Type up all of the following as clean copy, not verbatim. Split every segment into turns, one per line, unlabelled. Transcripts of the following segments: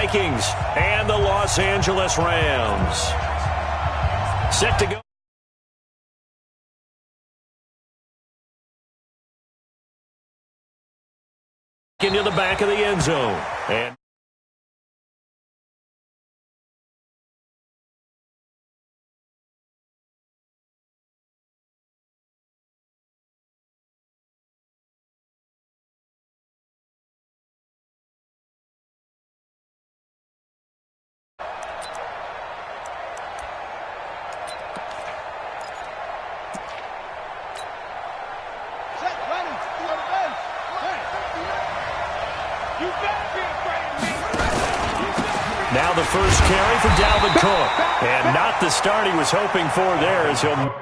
Vikings and the Los Angeles Rams. Set to go. Into the back of the end zone. And now the first carry for Dalvin Cook. And not the start he was hoping for there as he'll...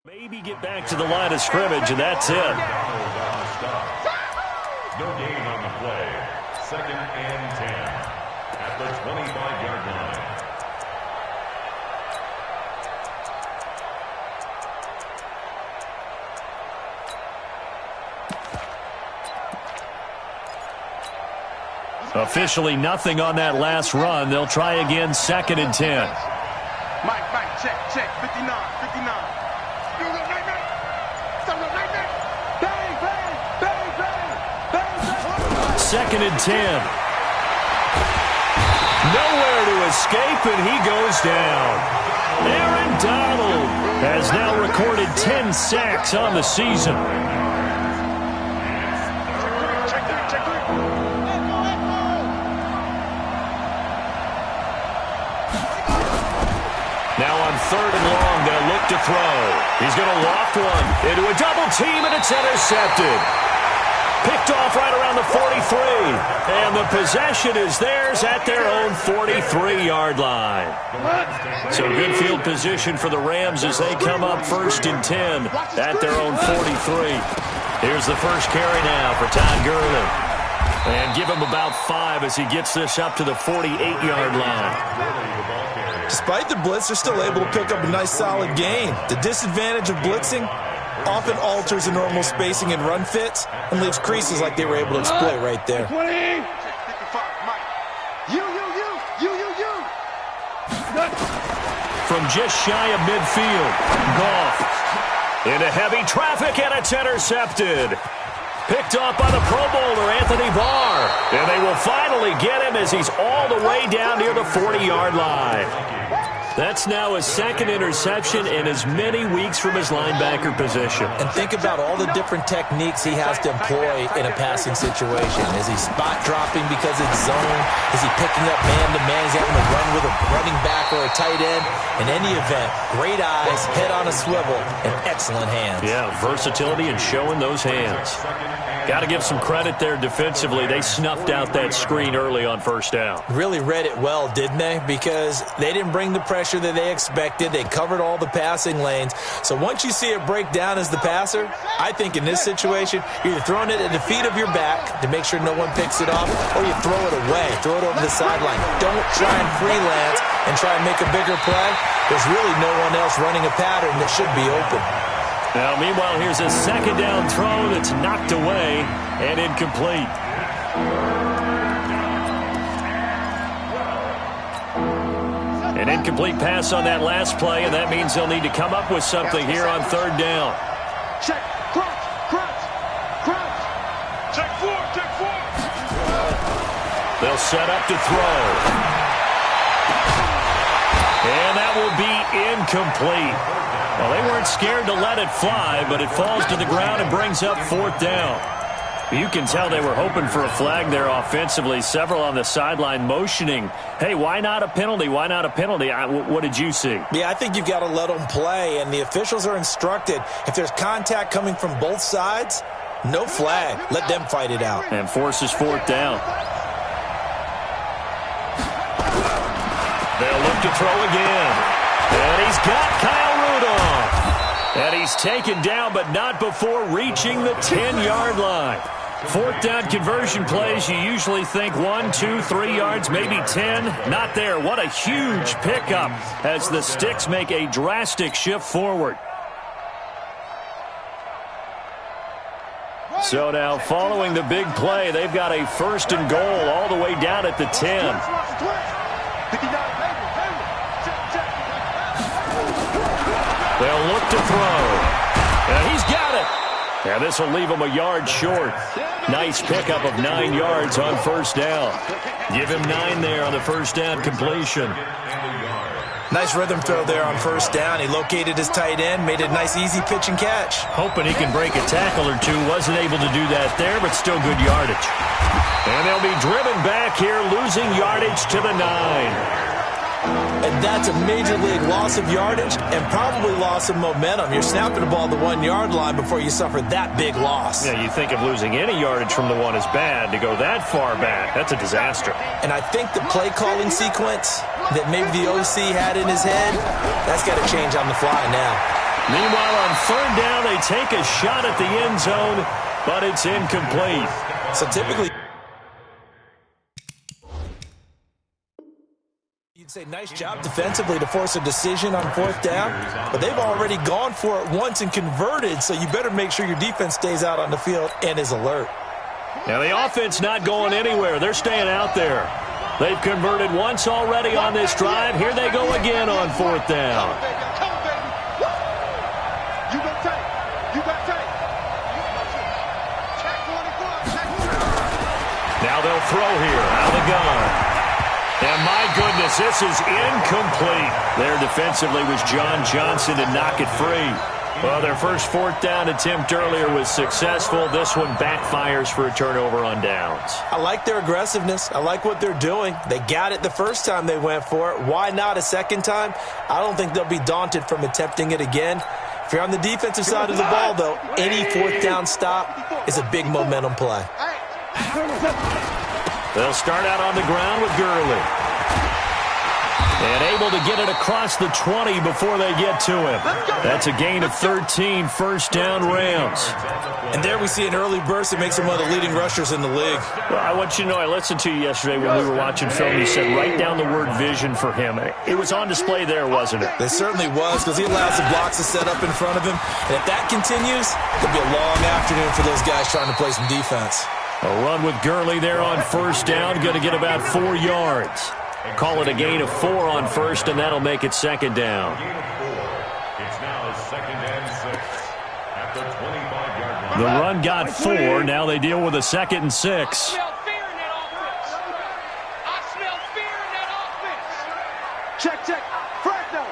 Maybe get back to the line of scrimmage, and that's it.
No gain on the play. 2nd and 10 at the 25-yard line.
Officially nothing on that last run. They'll try again, 2nd and 10.
Mike, check, 59.
2nd and 10. Nowhere to escape, and he goes down. Aaron Donald has now recorded 10 sacks on the season. Now on 3rd and long, they'll look to throw. He's going to loft one into a double team, and it's intercepted. Picked off right around the 43. And the possession is theirs at their own 43-yard line. So good field position for the Rams as they come up 1st and 10 at their own 43. Here's the first carry now for Todd Gurley. And give him about 5 as he gets this up to the 48-yard line.
Despite the blitz, they're still able to pick up a nice solid gain. The disadvantage of blitzing often alters the normal spacing and run fits and leaves creases like they were able to exploit right there.
From just shy of midfield, Goff into heavy traffic, and it's intercepted. Picked off by the Pro Bowler, Anthony Barr. And they will finally get him as he's all the way down near the 40-yard line. That's now his 2nd interception in as many weeks from his linebacker position.
And think about all the different techniques he has to employ in a passing situation. Is he spot dropping because it's zone? Is he picking up man-to-man? Is he having to run with a running back or a tight end? In any event, great eyes, head on a swivel, and excellent hands.
Yeah, versatility and showing those hands. Got to give some credit there defensively. They snuffed out that screen early on 1st down.
Really read it well, didn't they? Because they didn't bring the pressure that they expected. They covered all the passing lanes. So once you see it break down as the passer, I think in this situation, you're either throwing it at the feet of your back to make sure no one picks it off, or you throw it away, throw it over the sideline. Don't try and freelance and try and make a bigger play. There's really no one else running a pattern that should be open.
Now, meanwhile, here's a 2nd down throw that's knocked away and incomplete. An incomplete pass on that last play, and that means they'll need to come up with something here on 3rd down.
Check, crunch. Check 4.
They'll set up to throw. And that will be incomplete. Well, they weren't scared to let it fly, but it falls to the ground and brings up 4th down. You can tell they were hoping for a flag there offensively. Several on the sideline motioning, hey, why not a penalty? Why not a penalty? What did you see?
Yeah, I think you've got to let them play, and the officials are instructed. If there's contact coming from both sides, no flag. Let them fight it out.
And forces fourth down. They'll look to throw again. And he's got Kyle Rudolph. And he's taken down, but not before reaching the 10-yard line. Fourth down conversion plays, you usually think 1, 2, 3 yards, maybe 10. Not there. What a huge pickup as the Sticks make a drastic shift forward. So now following the big play, they've got a first and goal all the way down at the 10. They'll look to throw. And he's got it. And this will leave him a yard short. Nice pickup of 9 yards on first down. Give him 9 there on the first down completion.
Nice rhythm throw there on first down. He located his tight end, made a nice easy pitch and catch.
Hoping he can break a tackle or two. Wasn't able to do that there, but still good yardage. And they'll be driven back here, losing yardage to the 9.
And that's a major league loss of yardage and probably loss of momentum. You're snapping the ball to the 1-yard line before you suffer that big loss.
Yeah, you think of losing any yardage from the 1 is bad. To go that far back, that's a disaster.
And I think the play calling sequence that maybe the OC had in his head, that's got to change on the fly now.
Meanwhile, on third down, they take a shot at the end zone, but it's incomplete.
So typically, you'd say nice job defensively to force a decision on fourth down, but they've already gone for it once and converted, so you better make sure your defense stays out on the field and is alert.
Now the offense not going anywhere. They're staying out there. They've converted once already on this drive. Here they go again on fourth down. Now they'll throw here out of the gun. And my goodness, this is incomplete. There defensively was John Johnson to knock it free. Well, their first fourth down attempt earlier was successful. This one backfires for a turnover on downs.
I like their aggressiveness. I like what they're doing. They got it the first time they went for it. Why not a second time? I don't think they'll be daunted from attempting it again. If you're on the defensive side of the ball, though, any fourth down stop is a big momentum play.
They'll start out on the ground with Gurley. And able to get it across the 20 before they get to him. That's a gain of 13, first down Rams.
And there we see an early burst that makes him one of the leading rushers in the league.
Well, I want you to know, I listened to you yesterday when we were watching film. You said write down the word vision for him. It was on display there, wasn't it?
It certainly was, because he allows the blocks to set up in front of him. And if that continues, it'll be a long afternoon for those guys trying to play some defense.
A run with Gurley there on first down. Going to get about 4 yards. Call it a gain of 4 on first, and that'll make it second down.
It's now second and 6 at the 25-yard line.
The run got 4. Now they deal with a 2nd and 6.
I smell fear in that offense. I smell fear in that offense.
Check. Fresno.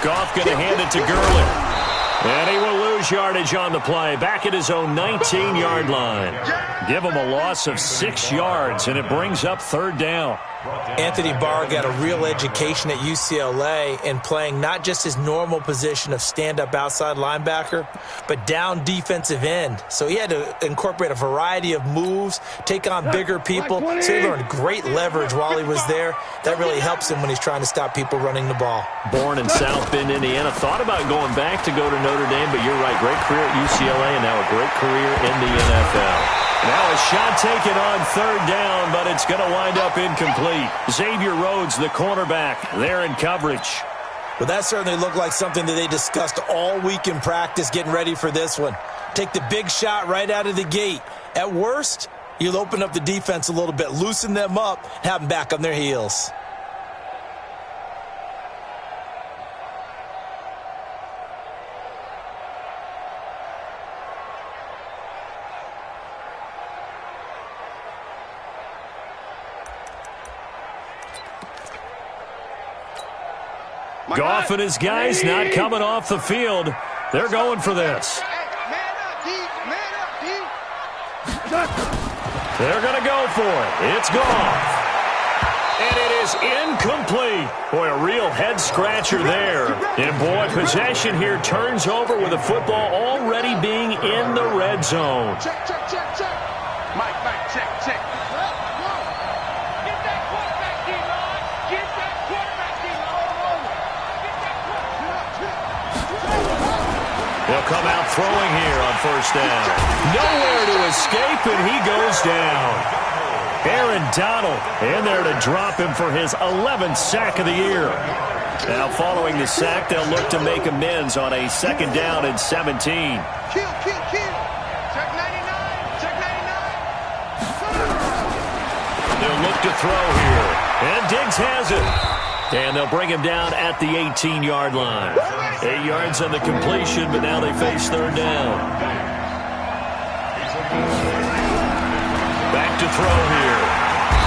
Goff going to hand it to Gurley. And he will lose yardage on the play. Back at his own 19-yard line. Give him a loss of 6 yards, and it brings up third down.
Anthony Barr got a real education at UCLA in playing not just his normal position of stand-up outside linebacker, but down defensive end. So he had to incorporate a variety of moves, take on bigger people. So he learned great leverage while he was there. That really helps him when he's trying to stop people running the ball.
Born in South Bend, Indiana. Thought about going back to go to Notre Dame, but you're right. Great career at UCLA and now a great career in the NFL. Now a shot taken on third down, but it's going to wind up incomplete. Xavier Rhodes, the cornerback, there in coverage.
Well, that certainly looked like something that they discussed all week in practice getting ready for this one. Take the big shot right out of the gate. At worst, you'll open up the defense a little bit, loosen them up, have them back on their heels.
Goff and his guys not coming off the field. They're going for this. They're going to go for it. It's gone. And it is incomplete. Boy, a real head-scratcher there. And, boy, possession here turns over with the football already being in the red zone.
Check, check, check, check. Mike, check, check.
Get that quarterback, D-line. Get that quarterback, D-line. Get that quarterback.
They'll come out throwing here on first down. Nowhere to escape, and he goes down. Aaron Donald in there to drop him for his 11th sack of the year. Now, following the sack, they'll look to make amends on a second down and 17.
Kill. Check 99, check 99.
They'll look to throw here. And Diggs has it. And they'll bring him down at the 18-yard line. 8 yards on the completion, but now they face third down. Back to throw here.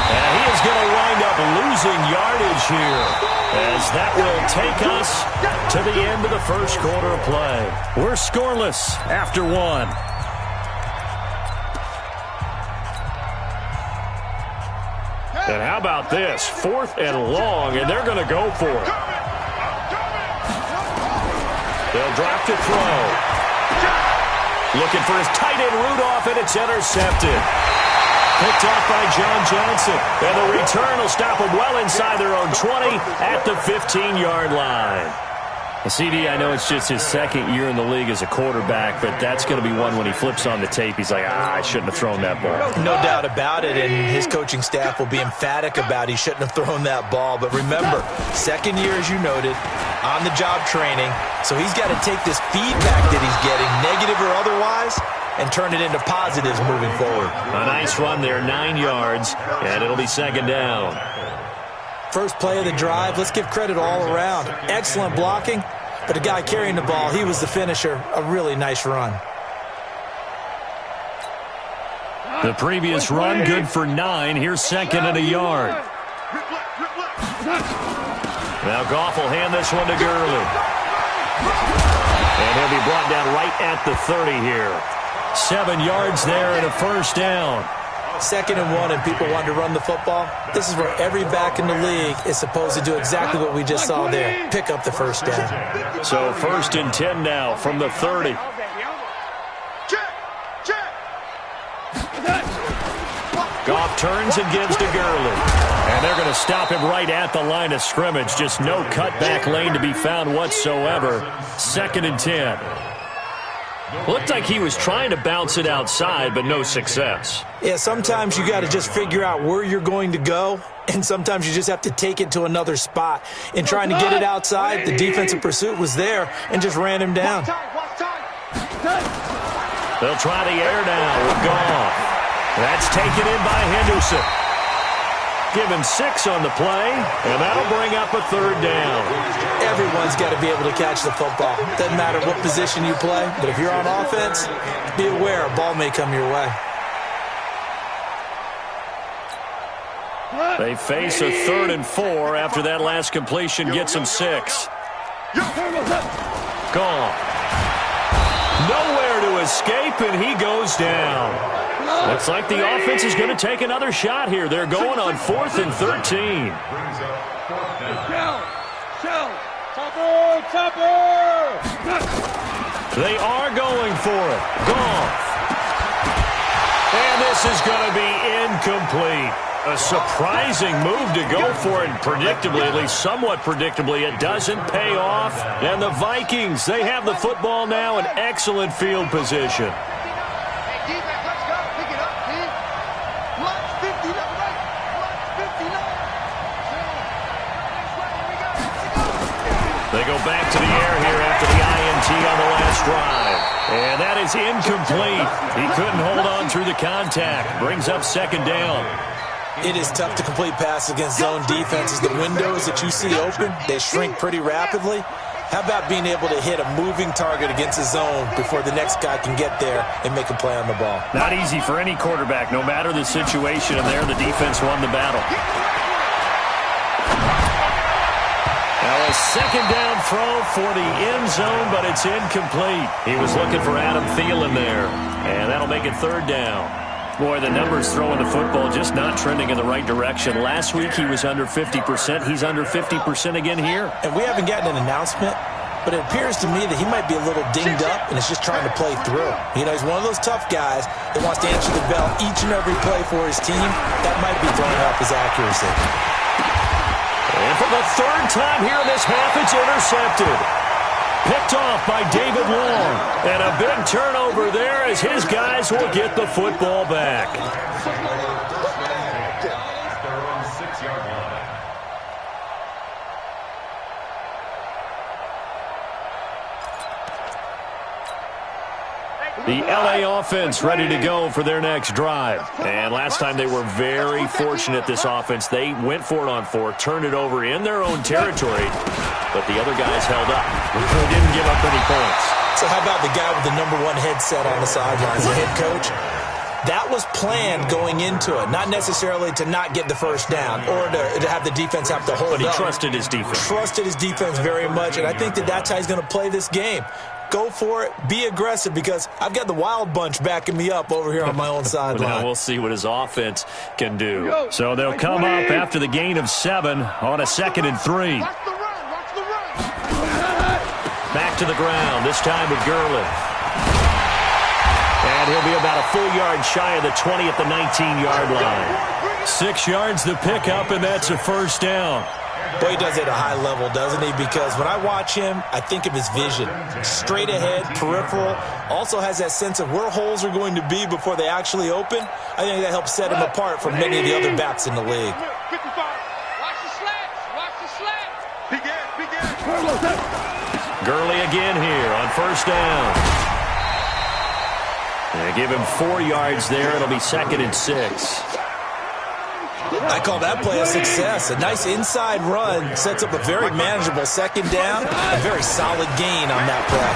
And he is going to wind up losing yardage here, as that will take us to the end of the first quarter of play. We're scoreless after one. And how about this? 4th and long, and they're going to go for it. They'll drop to throw. Looking for his tight end Rudolph, and it's intercepted. Picked off by John Johnson. And the return will stop them well inside their own 20 at the 15-yard line. CD, I know it's just his second year in the league as a quarterback, but that's going to be one when he flips on the tape. He's like, I shouldn't have thrown that ball.
No doubt about it, and his coaching staff will be emphatic about he shouldn't have thrown that ball. But remember, second year, as you noted, on-the-job training, so he's got to take this feedback that he's getting, negative or otherwise, and turn it into positives moving forward.
A nice run there, 9 yards, and it'll be second down.
First play of the drive, let's give credit all around. Excellent blocking, but the guy carrying the ball, he was the finisher. A really nice run.
The previous run, good for 9. Here's second and a yard. Now Goff will hand this one to Gurley. And he'll be brought down right at the 30 here. 7 yards there and a first down.
2nd and 1, and people want to run the football. This is where every back in the league is supposed to do exactly what we just saw there. Pick up the first down.
So 1st and 10 now from the 30.
Check.
Goff turns and gives to Gurley. And they're going to stop him right at the line of scrimmage. Just no cutback lane to be found whatsoever. 2nd and 10. Looked like he was trying to bounce it outside, but no success.
Yeah, sometimes you got to just figure out where you're going to go, and sometimes you just have to take it to another spot. In trying to get it outside, the defensive pursuit was there and just ran him down.
They'll try the air down with Goff. That's taken in by Henderson. Give him 6 on the play, and that'll bring up a third down.
Everyone's got to be able to catch the football. Doesn't matter what position you play, but if you're on offense, be aware a ball may come your way.
They face a 3rd and 4 after that last completion gets them 6. Gone. Nowhere to escape, and he goes down. Looks like the offense is going to take another shot here. They're going on 4th and 13. They are going for it. Goff. And this is going to be incomplete. A surprising move to go for it, predictably, at least somewhat predictably. It doesn't pay off. And the Vikings, they have the football now in excellent field position. They go back to the air here after the INT on the last drive. And that is incomplete. He couldn't hold on through the contact. Brings up second down.
It is tough to complete passes against zone defenses. The windows that you see open, they shrink pretty rapidly. How about being able to hit a moving target against a zone before the next guy can get there and make a play on the ball?
Not easy for any quarterback, no matter the situation. And there, the defense won the battle. Now a second down throw for the end zone, but it's incomplete. He was looking for Adam Thielen there, and that'll make it third down. Boy, the numbers throwing the football just not trending in the right direction. Last week he was under 50%. He's under 50% again here.
And we haven't gotten an announcement, but it appears to me that he might be a little dinged up and is just trying to play through. You know, he's one of those tough guys that wants to answer the bell each and every play for his team. That might be throwing off his accuracy.
And for the third time here in this half, it's intercepted. Picked off by David Long. And a big turnover there as his guys will get the football back. The LA offense ready to go for their next drive. And last time they were very fortunate, this offense. They went for it on 4, turned it over in their own territory, but the other guys held up. They didn't give up any points.
So how about the guy with the #1 headset on the sidelines, the head coach? That was planned going into it, not necessarily to not get the first down or to have the defense have to hold up.
But he trusted his defense.
Trusted his defense very much, and I think that's how he's going to play this game. Go for it. Be aggressive because I've got the wild bunch backing me up over here on my own sideline.
Now we'll see what his offense can do. So they'll come up after the gain of 7 on a 2nd and 3.
Watch the run. Watch the run.
Back to the ground, this time with Gurley. And he'll be about a full yard shy of the 20 at the 19-yard line. 6 yards the pickup, and that's a first down.
Boy, he does it at a high level, doesn't he? Because when I watch him, I think of his vision. Straight ahead, peripheral. Also has that sense of where holes are going to be before they actually open. I think that helps set him apart from many of the other backs in the league.
55.
Watch the slants. Watch the slants.
Begin.
Gurley again here on first down. They give him 4 yards there. It'll be 2nd and 6.
I call that play a success. A nice inside run sets up a very manageable 2nd down. A very solid gain on that play.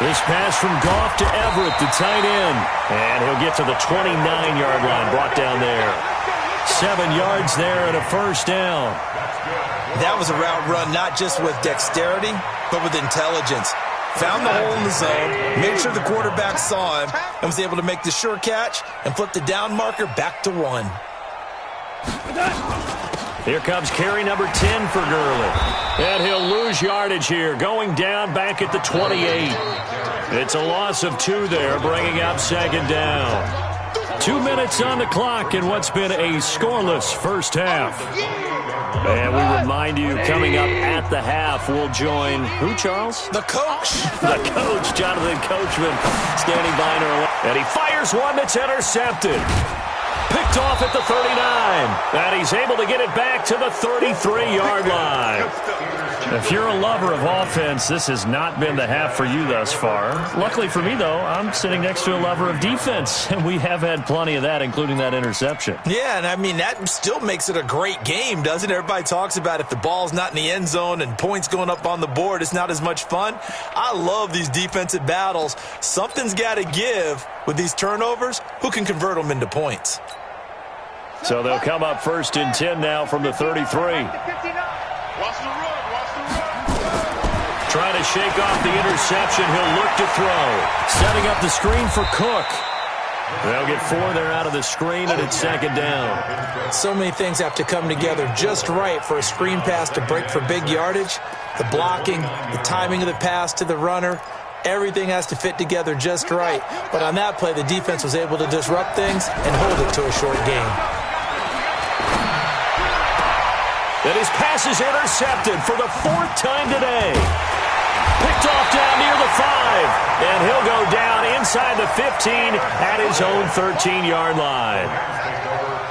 This pass from Goff to Everett, the tight end. And he'll get to the 29-yard line, brought down there. 7 yards there and a first down.
That was a route run not just with dexterity, but with intelligence. Found the hole in the zone, made sure the quarterback saw him, and was able to make the sure catch and flip the down marker back to 1.
Here comes carry number 10 for Gurley. And he'll lose yardage here, going down back at the 28. It's a loss of 2 there, bringing up 2nd down. 2 minutes on the clock in what's been a scoreless first half. And we remind you, coming up at the half, we'll join who, Charles?
The coach.
The coach, Jonathan Coachman, standing by in our left. And he fires one that's intercepted. Picked off at the 39. And he's able to get it back to the 33-yard line. If you're a lover of offense, this has not been the half for you thus far. Luckily for me, though, I'm sitting next to a lover of defense, and we have had plenty of that, including that interception.
Yeah, and I mean, that still makes it a great game, doesn't it? Everybody talks about if the ball's not in the end zone and points going up on the board, it's not as much fun. I love these defensive battles. Something's got to give with these turnovers. Who can convert them into points?
So they'll come up 1st and 10 now from the 33.
Watch the run. Watch the run.
Trying to shake off the interception. He'll look to throw. Setting up the screen for Cook. They'll get 4 there out of the screen, and it's 2nd down.
So many things have to come together just right for a screen pass to break for big yardage. The blocking, the timing of the pass to the runner, everything has to fit together just right. But on that play, the defense was able to disrupt things and hold it to a short game.
And his pass is intercepted for the 4th time today. Picked off down near the 5. And he'll go down inside the 15 at his own 13-yard line.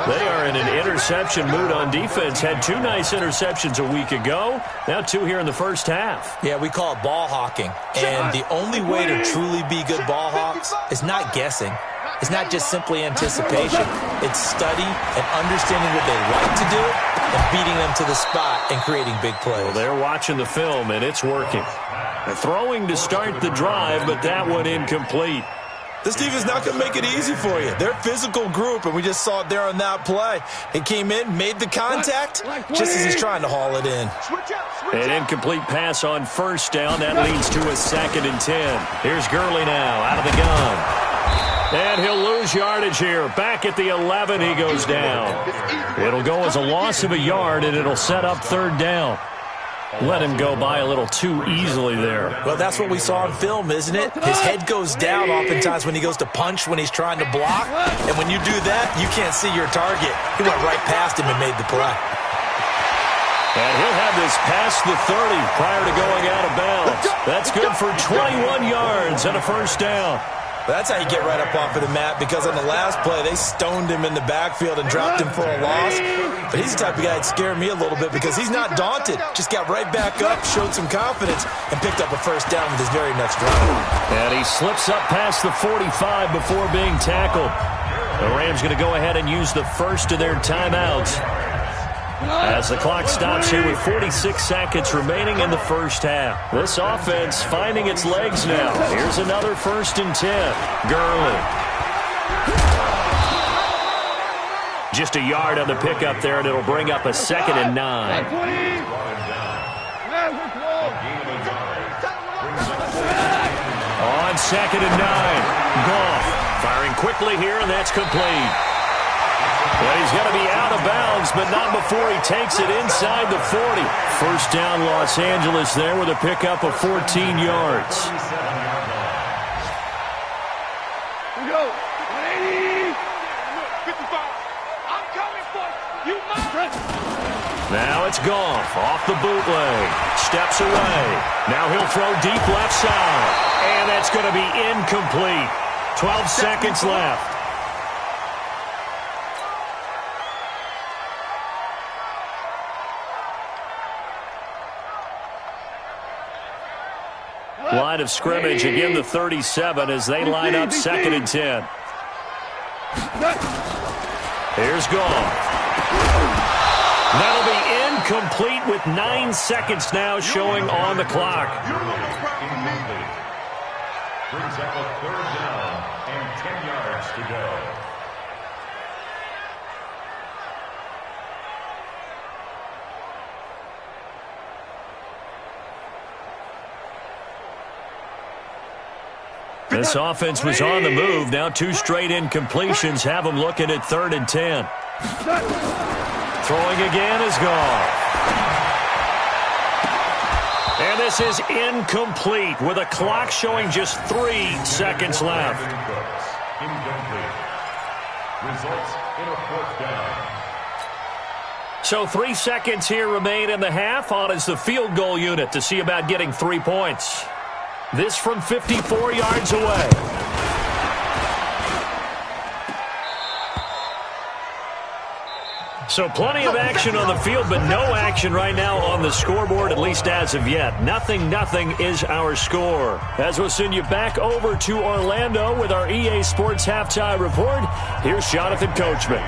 They are in an interception mood on defense. Had 2 nice interceptions a week ago. Now 2 here in the first half.
Yeah, we call it ball hawking. And the only way to truly be good ball hawks is not guessing. It's not just simply anticipation. It's study and understanding what they like to do and beating them to the spot and creating big plays.
Well, they're watching the film, and it's working. They're throwing to start the drive, but that one incomplete.
This defense not going to make it easy for you. They're a physical group, and we just saw it there on that play. He came in, made the contact, just as he's trying to haul it in.
An incomplete pass on first down. That leads to a 2nd and 10. Here's Gurley now out of the gun. And he'll lose lose yardage here. Back at the 11, he goes down. It'll go as a loss of a yard, and it'll set up third down. Let him go by a little too easily there.
Well, that's what we saw on film, isn't it? His head goes down oftentimes when he goes to punch, when he's trying to block. And when you do that, you can't see your target. He went right past him and made the play.
And he'll have this past the 30 prior to going out of bounds. That's good for 21 yards and a first down.
That's how you get right up off of the mat, because on the last play, they stoned him in the backfield and dropped him for a loss. But he's the type of guy that scared me a little bit because he's not daunted. Just got right back up, showed some confidence, and picked up a first down with his very next drive.
And he slips up past the 45 before being tackled. The Rams going to go ahead and use the first of their timeouts as the clock stops here with 46 seconds remaining in the first half. This offense finding its legs now. Here's another 1st and 10. Gurley. Just a yard on the pickup there, and it'll bring up a 2nd and 9. On 2nd and 9. Goff firing quickly here, and that's complete. Well, he's going to be out of bounds, but not before he takes it inside the 40. First down, Los Angeles there with a pickup of 14 yards.
Here we go. 180. 55. I'm coming for you. You must.
Now it's Goff off the bootleg. Steps away. Now he'll throw deep left side. And that's going to be incomplete. 12 seconds left. Line of scrimmage, again the 37 as they line up 2nd and 10. Here's Goff. That'll be incomplete with 9 seconds now showing on the clock.
Brings up a 3rd down and 10 yards to go.
This offense was on the move. Now 2 straight incompletions have them looking at 3rd and 10. Throwing again is Goff. And this is incomplete with a clock showing just 3 seconds left.
Incomplete. Results in a 4th down.
So 3 seconds here remain in the half. On is the field goal unit to see about getting 3 points. This from 54 yards away. So plenty of action on the field, but no action right now on the scoreboard, at least as of yet. 0-0 is our score. As we'll send you back over to Orlando with our EA Sports Halftime Report, here's Jonathan Coachman.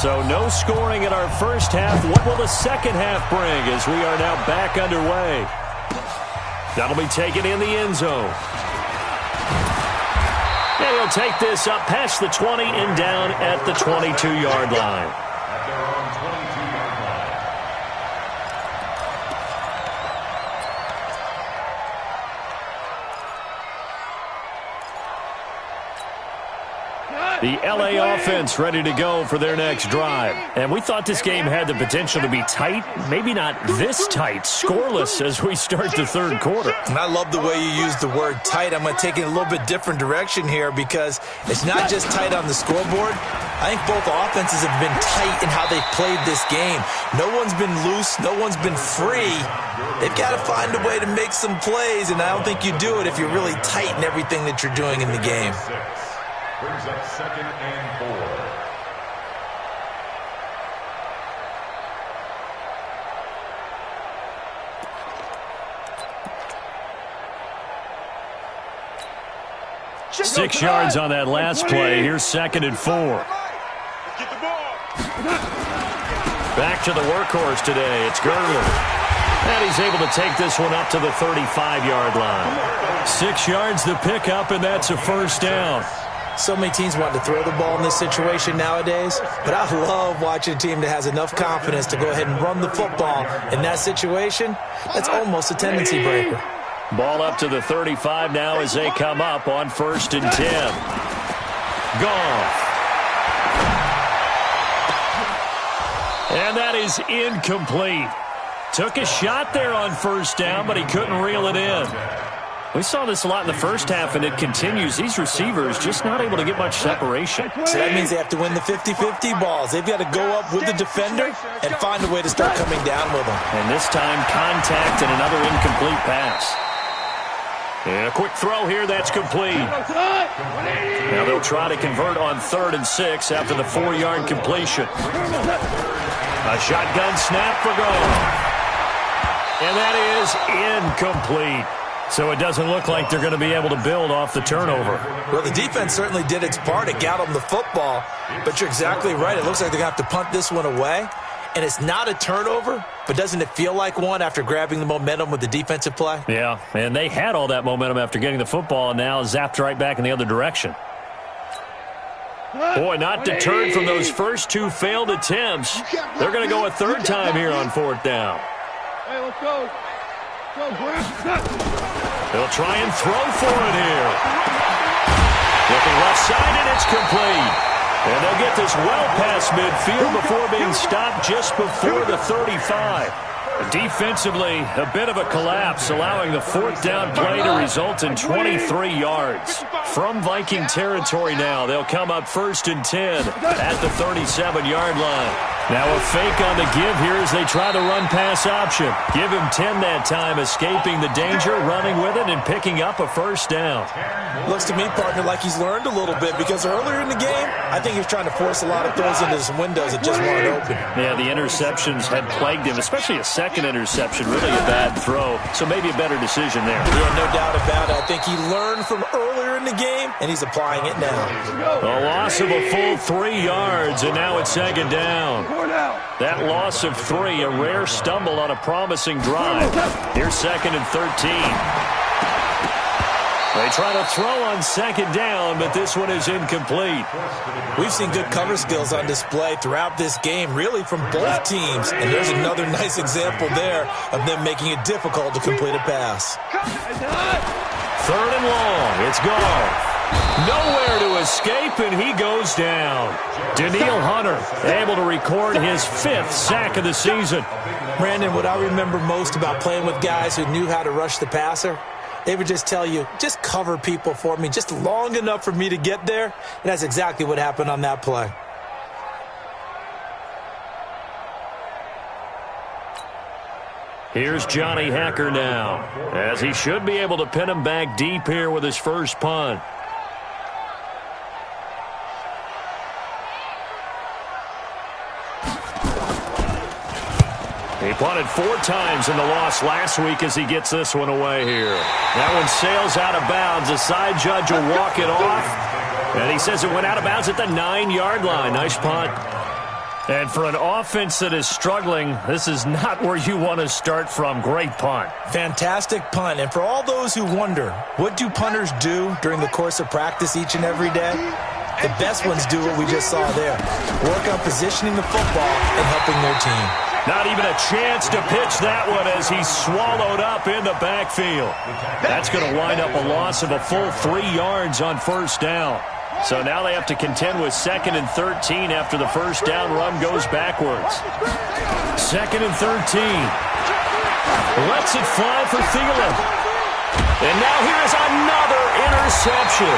So no scoring in our first half. What will the second half bring as we are now back underway? That'll be taken in the end zone. And he'll take this up past the 20 and down at the 22-yard line.
At their own 22-yard line.
The LA offense ready to go for their next drive. And we thought this game had the potential to be tight, maybe not this tight, scoreless as we start the third quarter.
And I love the way you use the word tight. I'm going to take it in a little bit different direction here because it's not just tight on the scoreboard. I think both offenses have been tight in how they've played this game. No one's been loose. No one's been free. They've got to find a way to make some plays, and I don't think you do it if you're really tight in everything that you're doing in the game.
Brings up 2nd and 4.
Six yards on that last play. Here's 2nd and 4.
Get the ball.
Back to the workhorse today. It's Gurley. And he's able to take this one up to the 35-yard line. 6 yards to pick up, and that's a first down.
So many teams want to throw the ball in this situation nowadays, but I love watching a team that has enough confidence to go ahead and run the football. In that situation, that's almost a tendency breaker.
Ball up to the 35 now as they come up on 1st and 10. Goff. And that is incomplete. Took a shot there on 1st down, but he couldn't reel it in. We saw this a lot in the first half, and it continues. These receivers just not able to get much separation.
So that means they have to win the 50-50 balls. They've got to go up with the defender and find a way to start coming down with them.
And this time, contact and another incomplete pass. And a quick throw here, that's complete. Now they'll try to convert on 3rd and 6 after the 4-yard completion. A shotgun snap for Goff. And that is incomplete. So it doesn't look like they're going to be able to build off the turnover.
Well, the defense certainly did its part. It got them the football. But you're exactly right. It looks like they're going to have to punt this one away. And it's not a turnover, but doesn't it feel like one after grabbing the momentum with the defensive play?
Yeah, and they had all that momentum after getting the football and now zapped right back in the other direction. Boy, not deterred from those first 2 failed attempts. They're going to go a 3rd time here on 4th down.
Hey, let's go.
They'll try and throw for it here. Looking left side, and it's complete. And they'll get this well past midfield before being stopped just before the 35. Defensively, a bit of a collapse, allowing the 4th down play to result in 23 yards. From Viking territory now, they'll come up 1st and 10 at the 37-yard line. Now a fake on the give here as they try the run-pass option. Give him 10 that time, escaping the danger, running with it, and picking up a 1st down.
Looks to me, partner, like he's learned a little bit because earlier in the game, I think he was trying to force a lot of throws into some windows that just weren't open.
Yeah, the interceptions had plagued him, especially a second interception, really a bad throw. So maybe a better decision there.
Yeah, no doubt about it. I think he learned from earlier in the game, and he's applying it now.
A loss of a full 3 yards, and now it's 2nd down. That loss of 3, a rare stumble on a promising drive. Here's 2nd and 13. They try to throw on 2nd down, but this one is incomplete.
We've seen good cover skills on display throughout this game, really from both teams. And there's another nice example there of them making it difficult to complete a pass.
3rd and long. It's Goff. Nowhere to escape, and he goes down. Daniil Hunter able to record his 5th sack of the season.
Brandon, what I remember most about playing with guys who knew how to rush the passer, they would just tell you, just cover people for me, just long enough for me to get there. And that's exactly what happened on that play.
Here's Johnny Hacker now, as he should be able to pin him back deep here with his first punt. He punted 4 times in the loss last week as he gets this one away here. That one sails out of bounds. The side judge will walk it off. And he says it went out of bounds at the 9-yard line. Nice punt. And for an offense that is struggling, this is not where you want to start from. Great punt.
Fantastic punt. And for all those who wonder, what do punters do during the course of practice each and every day? The best ones do what we just saw there. Work on positioning the football and helping their team.
Not even a chance to pitch that one as he's swallowed up in the backfield. That's going to wind up a loss of a full 3 yards on 1st down. So now they have to contend with 2nd and 13 after the 1st down run goes backwards. 2nd and 13. Lets it fly for Thielen. And now here is another interception.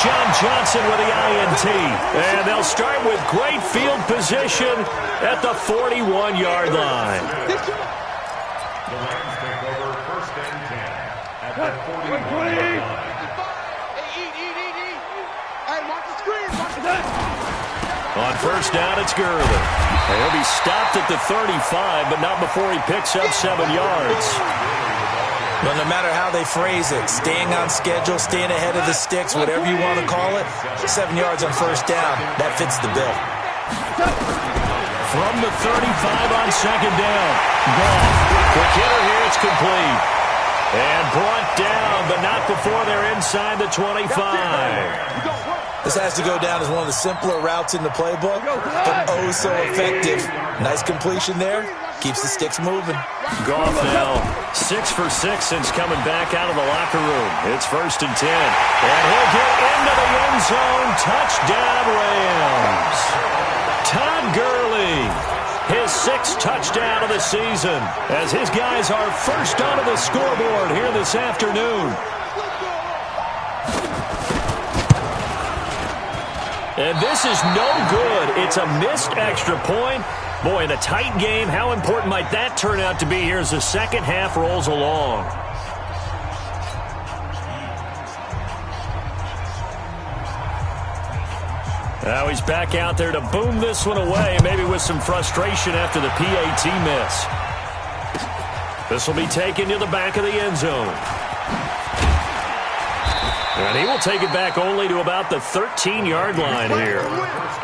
John Johnson with the INT. And they'll start with great field position at the 41-yard line.
The Lions take over 1st and 10 at the 41-yard line.
On 1st down, it's Gurley. He'll be stopped at the 35, but not before he picks up 7 yards.
But no matter how they phrase it, staying on schedule, staying ahead of the sticks, whatever you want to call it, 7 yards on 1st down, that fits the bill.
From the 35 on 2nd down, Goff. Quick hitter here, it's complete. And brought down, but not before they're inside the 25.
This has to go down as one of the simpler routes in the playbook, but oh so effective. Nice completion there, Keeps the sticks moving.
Goff now 6 for 6 since coming back out of the locker room. It's 1st and 10. And he'll get into the end zone. Touchdown, Rams. Todd Gurley, his 6th touchdown of the season, as his guys are first onto the scoreboard here this afternoon. And this is no good. It's a missed extra point. Boy, in a tight game, how important might that turn out to be here as the second half rolls along? Now he's back out there to boom this one away, maybe with some frustration after the PAT miss. This will be taken to the back of the end zone. And he will take it back only to about the 13-yard line here.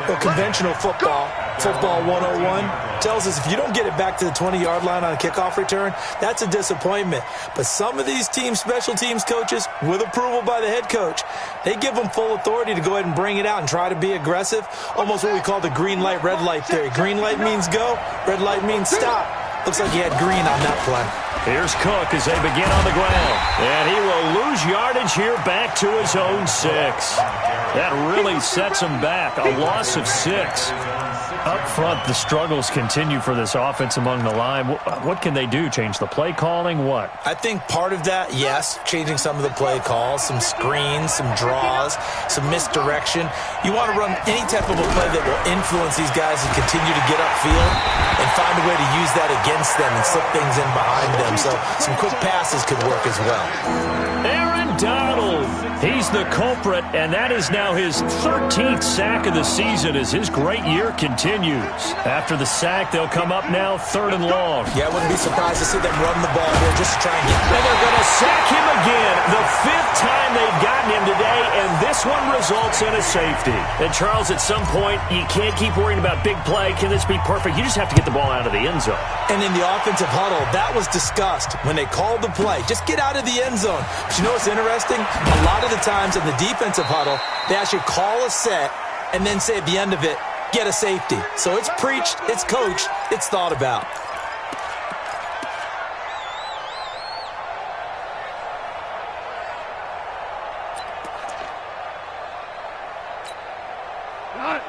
Well, conventional football 101, tells us if you don't get it back to the 20-yard line on a kickoff return, that's a disappointment. But some of these special teams coaches, with approval by the head coach, they give them full authority to go ahead and bring it out and try to be aggressive, almost what we call the green light, red light theory. Green light means go, red light means stop. Looks like he had green on that play.
Here's Cook as they begin on the ground. And he will lose yardage here back to his own 6. That really sets him back. A loss of 6. Up front, the struggles continue for this offense among the line. What can they do? Change the play calling? What?
I think part of that, yes, changing some of the play calls, some screens, some draws, some misdirection. You want to run any type of a play that will influence these guys and continue to get upfield and find a way to use that against them and slip things in behind them. So some quick passes could work as well.
Aaron Donald, he's the culprit, and that is now his 13th sack of the season as his great year continues. After the sack, they'll come up now 3rd and long.
Yeah, I wouldn't be surprised to see them run the ball here just to try and get.
And they're going to sack him again, the 5th time they've gotten him today, and this one results in a safety. And Charles, at some point, you can't keep worrying about big play. Can this be perfect? You just have to get the ball out of the end zone.
And in the offensive huddle, that was discussed when they called the play. Just get out of the end zone. But you know what's interesting? A lot of the times in the defensive huddle, they actually call a set and then say at the end of it, get a safety. So it's preached, it's coached, it's thought about.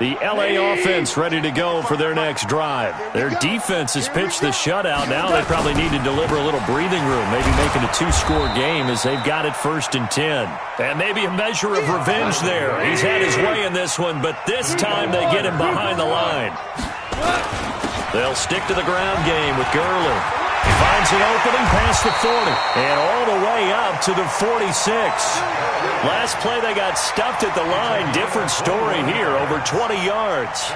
The L.A. offense ready to go for their next drive. Their defense has pitched the shutout. Now they probably need to deliver a little breathing room, maybe making a 2-score game as they've got it 1st and 10. And maybe a measure of revenge there. He's had his way in this one, but this time they get him behind the line. They'll stick to the ground game with Gurley. Finds an opening past the 40 and all the way up to the 46. Last play they got stuffed at the line. Different story here, over 20 yards.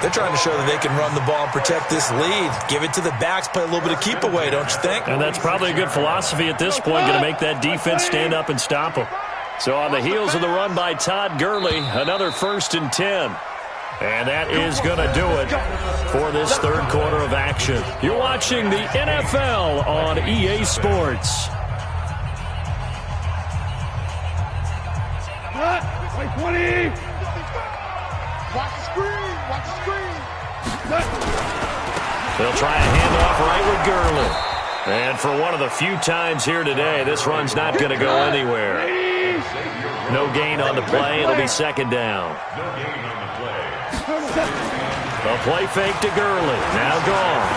They're trying to show that they can run the ball and protect this lead. Give it to the backs, play a little bit of keep away, don't you think?
And that's probably a good philosophy at this point, going to make that defense stand up and stop them. So on the heels of the run by Todd Gurley, another 1st and 10. And that is going to do it for this 3rd quarter of action. You're watching the NFL on EA Sports.
Wait, 20.
Watch the screen. Watch the screen.
They'll try a handoff right with Gurley. And for one of the few times here today, this run's not going to go anywhere. No gain on the play. It'll be 2nd down. A play fake to Gurley. Now gone.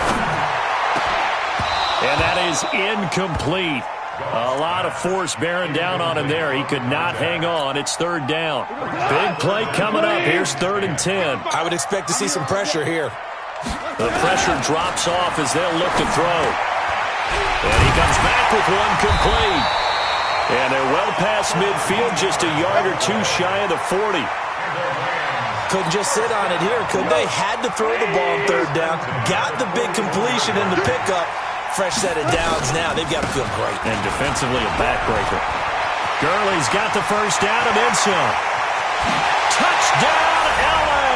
And that is incomplete. A lot of force bearing down on him there. He could not hang on. It's 3rd down. Big play coming up. Here's 3rd and 10.
I would expect to see some pressure here.
The pressure drops off as they'll look to throw. And he comes back with one complete. And they're well past midfield, just a yard or 2 shy of the 40.
Couldn't just sit on it here, could they? Had to throw the ball on 3rd down. Got the big completion in the pickup. Fresh set of downs now. They've got to feel great.
And defensively a backbreaker. Gurley's got the 1st down and then some. Touchdown, L.A.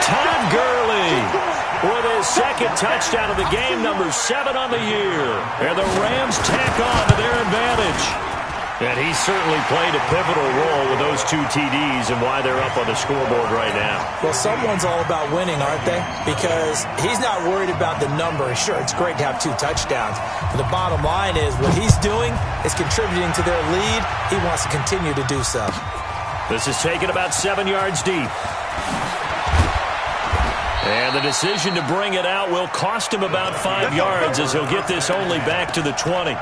Todd Gurley with his 2nd touchdown of the game, number 7 on the year. And the Rams tack on to their advantage. And he's certainly played a pivotal role with those 2 TDs and why they're up on the scoreboard right now.
Well, someone's all about winning, aren't they? Because he's not worried about the number. Sure, it's great to have 2 touchdowns. But the bottom line is what he's doing is contributing to their lead. He wants to continue to do so.
This is taken about 7 yards deep. And the decision to bring it out will cost him about 5 yards as he'll get this only back to the 20.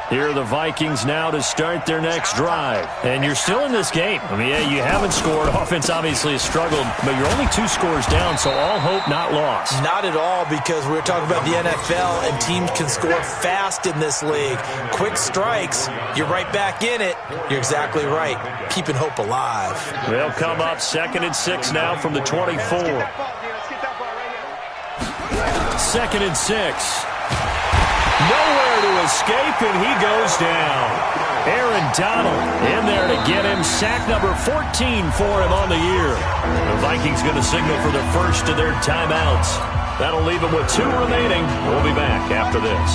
Here are the Vikings now to start their next drive. And you're still in this game. I mean, yeah, you haven't scored. Offense obviously has struggled, but you're only 2 scores down, so all hope not lost.
Not at all, because we're talking about the NFL, and teams can score fast in this league. Quick strikes, you're right back in it. You're exactly right. Keeping hope alive.
They'll come up 2nd and 6 now from the 24. 2nd and 6. Nowhere to escape, and he goes down. Aaron Donald in there to get him. Sack number 14 for him on the year. The Vikings going to signal for the first of their timeouts. That'll leave them with 2 remaining. We'll be back after this.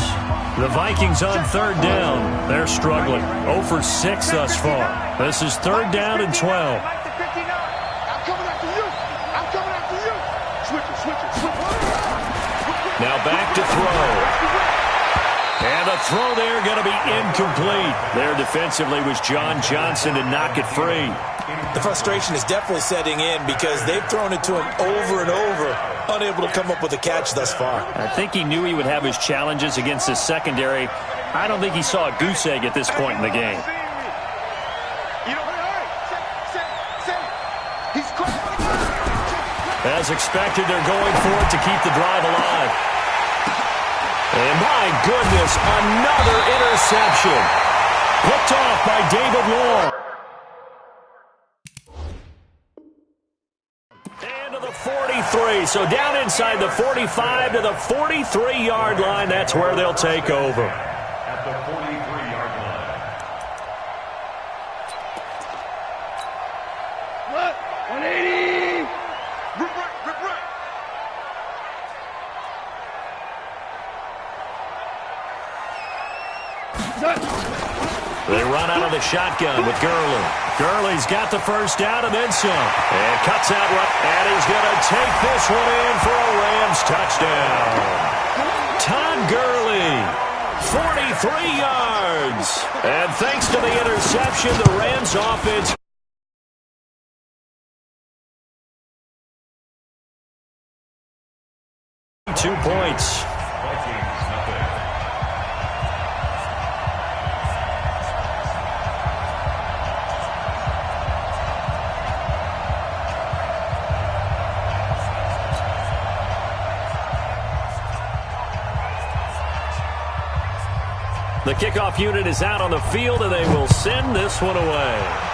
The Vikings on 3rd down. They're struggling. 0 for 6 thus far. This is 3rd down and 12.
I'm coming after you. I'm coming after you. Switch it.
Now back to throw. And the throw there going to be incomplete. There defensively was John Johnson to knock it free.
The frustration is definitely setting in because they've thrown it to him over and over, unable to come up with a catch thus far.
I think he knew he would have his challenges against his secondary. I don't think he saw a goose egg at this point in the game. As expected, they're going for it to keep the drive alive. And my goodness, another interception. Picked off by David Long. And to the 43. So down inside the 45 to the 43-yard line. That's where they'll take over.
At the 43-yard line.
What? 180. Rip right.
They run out of the shotgun with Gurley. Gurley's got the first down and then some. And cuts out right. And he's going to take this one in for a Rams touchdown. Todd Gurley, 43 yards. And thanks to the interception, the Rams offense. Two points. The kickoff unit is out on the field, and they will send this one away.